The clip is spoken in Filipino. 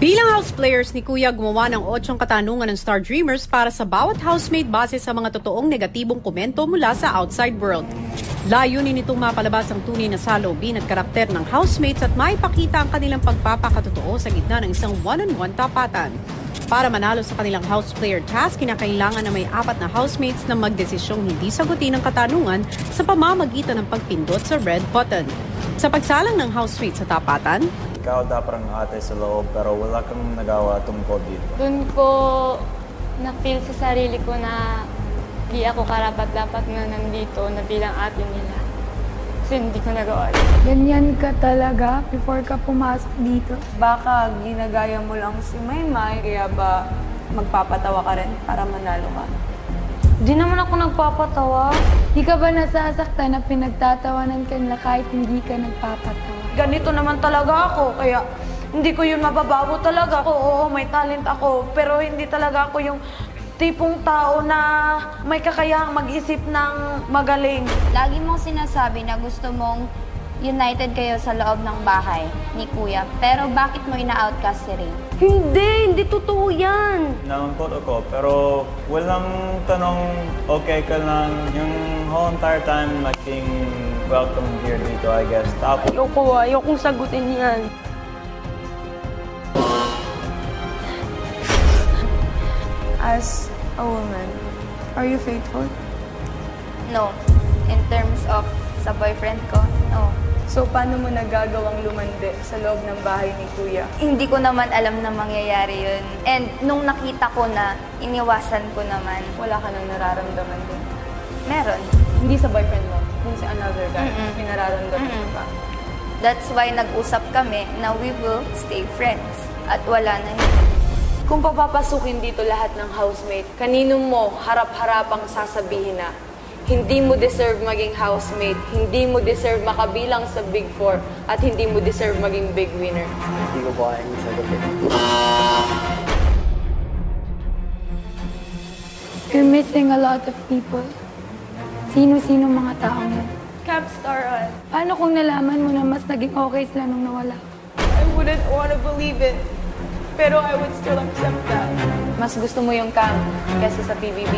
Bilang house players ni Kuya, gumawa ng 8 katanungan ng Star Dreamers para sa bawat housemate base sa mga totoong negatibong komento mula sa outside world. Layunin nitong mapalabas ang tunay na saloobin at karakter ng housemates at maipakita ang kanilang pagpapakatotoo sa gitna ng isang one-on-one tapatan. Para manalo sa kanilang house player task, kinakailangan na may 4 na housemates na magdesisyong hindi sagutin ang katanungan sa pamamagitan ng pagpindot sa red button. Sa pagsalang ng housemates sa tapatan, ikaw dapat ang ate sa loob pero wala kang nagawa tungkol dito. Doon ko na-feel sa sarili ko na di ako karapat-dapat na nandito na bilang ate nila. Kasi hindi ko nagawa. Ganyan ka talaga before ka pumasok dito? Baka ginagaya mo lang si Maymay, kaya ba magpapatawa ka rin para manalo ka? Di naman ako nagpapatawa. Di ka ba nasasaktan na pinagtatawanan ka nila kahit hindi ka nagpapatawa? Ganito naman talaga ako, kaya hindi ko yun mababago talaga. Oo, may talent ako, pero hindi talaga ako yung tipong tao na may kakayahang mag-isip ng magaling. Lagi mong sinasabi na gusto mong united kayo sa loob ng bahay ni Kuya, pero bakit mo ina-outcast si Ray? Hindi totoo yan. Nalungkot ako pero walang tanong okay ka lang. Yung whole entire time naging welcome here dito, I guess. Tapos Ayokong sagutin yan. As a woman, are you faithful? No. In terms of sa boyfriend ko, no. So, paano mo nagagawang lumande sa loob ng bahay ni Kuya? Hindi ko naman alam na mangyayari yun. And nung nakita ko na, iniwasan ko naman. Wala ka nang nararamdaman din. Meron. Hindi sa boyfriend mo, hindi sa another guy. May nararamdaman ka ba? That's why nag-usap kami na we will stay friends. At wala na yun. Kung papapasukin dito lahat ng housemate, kanino mo harap-harapang sasabihin na hindi mo deserve maging housemate, hindi mo deserve makabilang sa Big Four, at hindi mo deserve maging big winner? hindi ko pa kayang sagutin. You're missing a lot of people. Sino-sino mga taong yun? Camp Star, Paano kung nalaman mo na mas naging okay sila nung nawala? I wouldn't want to believe it, pero I would still accept that. Mas gusto mo yung camp kaysa sa PBB?